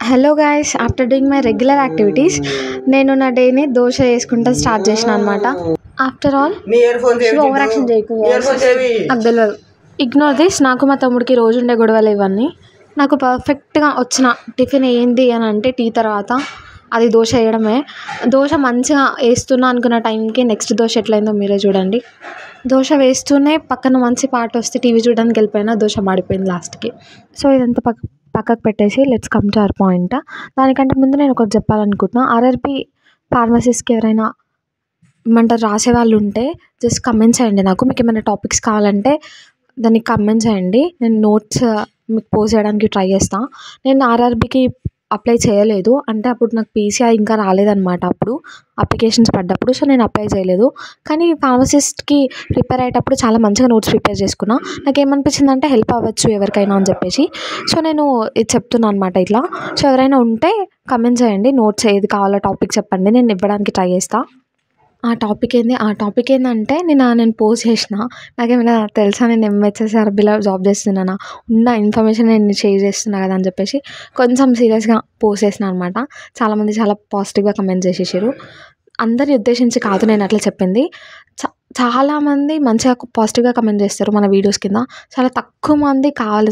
Hello guys, after doing my regular activities నేను నా డేని దోశ వేసుకుంటా స్టార్ట్ చేసిన అనమాట. ఆఫ్టర్ ఆల్ ఓవర్ యాక్షన్ చేయకు, నాకు తెలియదు. Ignore this. నాకు మా తమ్ముడికి రోజు ఉండే గొడవలు ఇవన్నీ. నాకు పర్ఫెక్ట్గా వచ్చిన టిఫిన్ ఏంటి అని అంటే టీ తర్వాత అది దోశ వేయడమే. దోశ మంచిగా వేస్తున్నా అనుకున్న టైంకి నెక్స్ట్ దోశ ఎట్లయిందో మీరే చూడండి. దోశ వేస్తూనే పక్కన మంచి పాట వస్తే టీవీ చూడడానికి వెళ్ళిపోయినా దోశ మాడిపోయింది లాస్ట్కి. సో ఇదంతా పక్కకు పెట్టేసి let's come to our point. దానికంటే ముందు నేను ఒకటి చెప్పాలనుకుంటున్నా. ఆర్ఆర్బీ ఫార్మసీస్కి ఎవరైనా ఏమంటారు రాసేవాళ్ళు ఉంటే జస్ట్ కమెంట్ చేయండి. నాకు మీకు ఏమైనా టాపిక్స్ కావాలంటే దానికి కమెంట్ చేయండి. నేను నోట్స్ మీకు పోస్ట్ చేయడానికి ట్రై చేస్తాను. నేను ఆర్ఆర్బీకి అప్లై చేయలేదు, అంటే అప్పుడు నాకు పీసీఐ ఇంకా రాలేదన్నమాట. అప్పుడు అప్లికేషన్స్ పడ్డప్పుడు సో నేను అప్లై చేయలేదు. కానీ ఫార్మసిస్ట్కి ప్రిపేర్ అయ్యేటప్పుడు చాలా మంచిగా నోట్స్ ప్రిపేర్ చేసుకున్నా. నాకు ఏమనిపించింది అంటే హెల్ప్ అవ్వచ్చు ఎవరికైనా అని చెప్పేసి. సో నేను ఇది చెప్తున్నాను అనమాట ఇట్లా. సో ఎవరైనా ఉంటే కమెంట్ చేయండి, నోట్స్ ఏది కావాలో టాపిక్ చెప్పండి, నేను ఇవ్వడానికి ట్రై చేస్తాను. ఆ టాపిక్ ఏంటంటే నేను పోస్ట్ చేసిన, నాకేమైనా తెలుసా నేను ఎంహెచ్ఎస్ఆర్బీలో జాబ్ చేస్తున్నానా, ఉన్న ఇన్ఫర్మేషన్ నేను షేర్ చేస్తున్నా కదా అని చెప్పేసి కొంచెం సీరియస్గా పోస్ట్ చేసిన అనమాట. చాలామంది చాలా పాజిటివ్గా కమెంట్ చేసేసారు. అందరిని ఉద్దేశించి కాదు నేను అట్లా చెప్పింది. చాలామంది మంచిగా పాజిటివ్గా కమెంట్ చేస్తారు మన వీడియోస్ కింద. చాలా తక్కువ మంది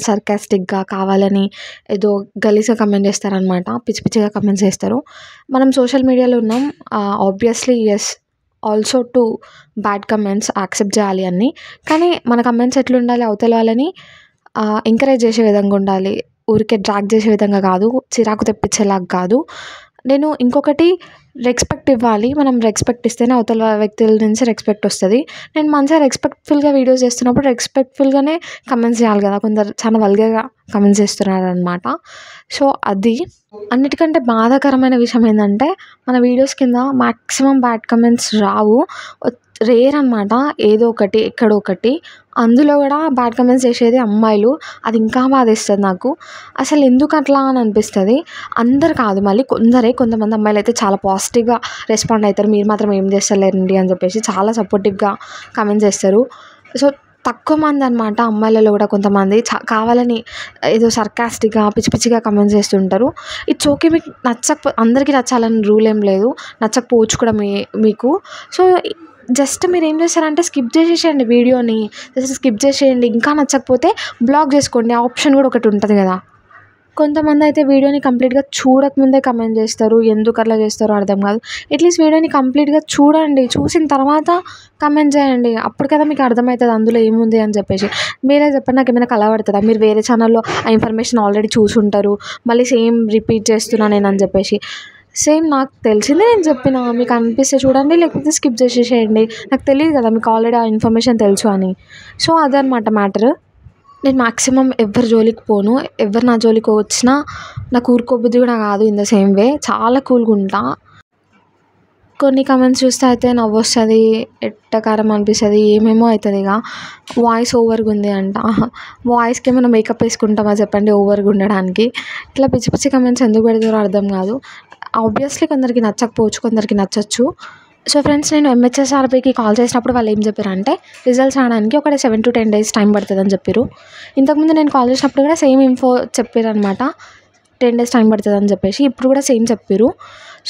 సర్కాస్టిక్గా కావాలని ఏదో గలీజ్గా కమెంట్ చేస్తారనమాట. పిచ్చి పిచ్చిగా కమెంట్స్ చేస్తారు. మనం సోషల్ మీడియాలో ఉన్నాం, obviously yes also to bad comments accept చేయాలి అన్నీ. కానీ మన కమెంట్స్ ఎట్లుండాలి, అవతల వాళ్ళని ఎంకరేజ్ చేసే విధంగా ఉండాలి, ఊరికే డ్రాగ్ చేసే విధంగా కాదు, చిరాకు తెప్పించేలాగా కాదు. నేను ఇంకొకటి రెస్పెక్ట్ ఇవ్వాలి. మనం రెస్పెక్ట్ ఇస్తేనే అవతల వ్యక్తుల నుంచి రెస్పెక్ట్ వస్తుంది. నేను మంచిగా రెస్పెక్ట్ఫుల్గా వీడియోస్ చేస్తున్నప్పుడు రెస్పెక్ట్ఫుల్గానే కమెంట్స్ చేయాలి కదా. కొందరు చాలా వల్గర్గా కమెంట్స్ చేస్తున్నారు అనమాట. సో అది అన్నిటికంటే బాధాకరమైన విషయం ఏంటంటే మన వీడియోస్ కింద మ్యాక్సిమం బ్యాడ్ కమెంట్స్ రావు, రేర్ అనమాట. ఏదో ఒకటి ఎక్కడో ఒకటి, అందులో కూడా బ్యాడ్ కమెంట్స్ చేసేది అమ్మాయిలు. అది ఇంకా బాధేస్తుంది నాకు. అసలు ఎందుకు అట్లా అని అనిపిస్తుంది. అందరు కాదు, మళ్ళీ కొంతమంది అమ్మాయిలు అయితే చాలా పాజిటివ్గా రెస్పాండ్ అవుతారు. మీరు మాత్రం ఏం చేస్తలేరండి అని చెప్పేసి చాలా సపోర్టివ్గా కమెంట్స్ చేస్తారు. సో తక్కువ మంది అనమాట అమ్మాయిలలో కూడా కొంతమంది కావాలని ఏదో సర్కాస్టిక్గా పిచ్చి పిచ్చిగా కమెంట్స్ చేస్తుంటారు. ఇట్స్ ఓకే, మీకు అందరికీ నచ్చాలని రూల్ ఏం లేదు, నచ్చకపోవచ్చు కూడా మీకు. సో జస్ట్ మీరు ఏం చేస్తారంటే స్కిప్ చేసేసేయండి వీడియోని, జస్ట్ స్కిప్ చేసేయండి. ఇంకా నచ్చకపోతే బ్లాక్ చేసుకోండి, ఆ ఆప్షన్ కూడా ఒకటి ఉంటుంది కదా. కొంతమంది అయితే వీడియోని కంప్లీట్గా చూడకముందే కమెంట్ చేస్తారు. ఎందుకు అట్లా చేస్తారో అర్థం కాదు. అట్లీస్ట్ వీడియోని కంప్లీట్గా చూడండి, చూసిన తర్వాత కమెంట్ చేయండి. అప్పుడు కదా మీకు అర్థమవుతుంది అందులో ఏముంది అని చెప్పేసి. మీరే చెప్పండి, నాకు ఏమైనా కలవడుతుందా? మీరు వేరే ఛానల్లో ఆ ఇన్ఫర్మేషన్ ఆల్రెడీ చూసుంటారు, మళ్ళీ సేమ్ రిపీట్ చేస్తున్నా నేను అని చెప్పేసి. సేమ్ నాకు తెలిసిందే నేను చెప్పిన, మీకు అనిపిస్తే చూడండి, లేకపోతే స్కిప్ చేసేసేయండి. నాకు తెలియదు కదా మీకు ఆల్రెడీ ఆ ఇన్ఫర్మేషన్ తెలుసు అని. సో అదనమాట మ్యాటర్. నేను మ్యాక్సిమం ఎవరి జోలికి పోను. ఎవరు నా జోలికి వచ్చినా నాకు ఊరుకోబుద్ధి కూడా కాదు. ఇన్ ద సేమ్ వే చాలా కూల్గా ఉంటా. కొన్ని కమెంట్స్ చూస్తే అయితే నవ్వు వస్తుంది, ఎట్టకారం అనిపిస్తుంది, ఏమేమో అవుతుంది. ఇక వాయిస్ ఓవర్గా ఉంది అంట. వాయిస్కి ఏమైనా మేకప్ వేసుకుంటామా చెప్పండి ఓవర్గా ఉండడానికి? ఇట్లా పిచ్చి పిచ్చి కమెంట్స్ ఎందుకు పెడతారో అర్థం కాదు. ఆబ్వియస్లీ కొందరికి నచ్చకపోవచ్చు, కొందరికి నచ్చచ్చు. సో ఫ్రెండ్స్, నేను ఎంహెచ్ఎస్ఆర్బీకి కాల్ చేసినప్పుడు వాళ్ళు ఏం చెప్పారంటే రిజల్ట్స్ రావడానికి ఒక 7 to 10 days టైం పడుతుందని చెప్పారు. ఇంతకుముందు నేను కాల్ చేసినప్పుడు కూడా సేమ్ ఇన్ఫో చెప్పారు అనమాట, 10 days టైం పడుతుందని చెప్పేసి. ఇప్పుడు కూడా సేమ్ చెప్పారు.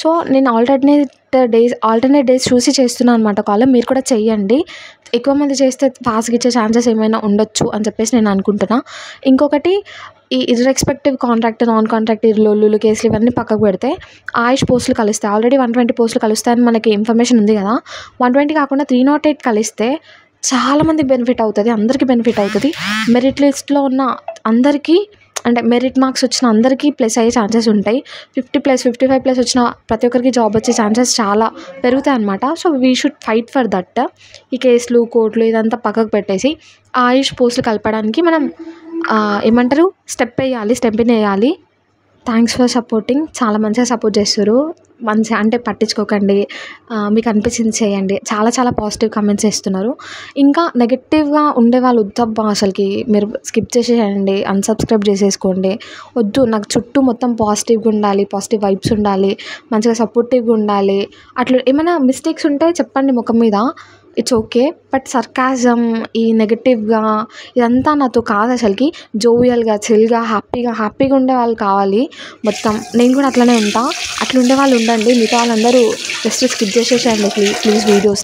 సో నేను ఆల్టర్నేట్ డేస్ చూసి చేస్తున్నాను అనమాట కాల్. మీరు కూడా చెయ్యండి. ఎక్కువ మంది చేస్తే ఫాస్ట్గా ఇచ్చే ఛాన్సెస్ ఏమైనా ఉండొచ్చు అని చెప్పేసి నేను అనుకుంటున్నా. ఇంకొకటి, ఈ ఇర్రెస్పెక్టివ్ కాంట్రాక్ట్, నాన్ కాంట్రాక్ట్, లొల్లులు, కేసులు ఇవన్నీ పక్కకు పెడితే ఆయుష్ పోస్టులు కలిస్తాయి. ఆల్రెడీ 120 పోస్టులు కలుస్తాయని మనకి ఇన్ఫర్మేషన్ ఉంది కదా. 120 కాకుండా 308 కలిస్తే చాలామందికి బెనిఫిట్ అవుతుంది, అందరికీ బెనిఫిట్ అవుతుంది. మెరిట్ లిస్ట్లో ఉన్న అందరికీ, అంటే మెరిట్ మార్క్స్ వచ్చిన అందరికీ ప్లస్ అయ్యే ఛాన్సెస్ ఉంటాయి. 50+, 55+ వచ్చిన ప్రతి ఒక్కరికి జాబ్ వచ్చే ఛాన్సెస్ చాలా పెరుగుతాయి అన్నమాట. So we should fight for that. ఈ కేసులు, కోర్టులు ఇదంతా పక్కకు పెట్టేసి ఆయుష్ పోస్టులు కలపడానికి మనం ఏమంటారు స్టెప్ వేయాలి. Thanks for supporting. చాలా మంచిగా సపోర్ట్ చేస్తారు. మంచిగా అంటే పట్టించుకోకండి, మీకు అనిపించింది చేయండి. చాలా చాలా పాజిటివ్ కమెంట్స్ చేస్తున్నారు. ఇంకా నెగటివ్గా ఉండే వాళ్ళు వద్దబ్బా, అసలుకి మీరు స్కిప్ చేసేయండి, అన్సబ్స్క్రైబ్ చేసేసుకోండి. వద్దు, నాకు చుట్టూ మొత్తం పాజిటివ్గా ఉండాలి, పాజిటివ్ వైబ్స్ ఉండాలి, మంచిగా సపోర్టివ్గా ఉండాలి. అట్లా ఏమైనా మిస్టేక్స్ ఉంటే చెప్పండి ముఖం మీద. It's okay. బట్ సర్కాజం, ఈ నెగటివ్గా ఇదంతా నాతో కాదు అసలుకి. జోవియల్గా, చిల్గా, హ్యాపీగా ఉండే వాళ్ళు కావాలి మొత్తం. నేను కూడా అట్లనే ఉంటా. అట్లా ఉండే వాళ్ళు ఉండండి. మిగతా వాళ్ళందరూ జస్ట్ స్కిప్ చేసేసేయండి ప్లీజ్ వీడియోస్.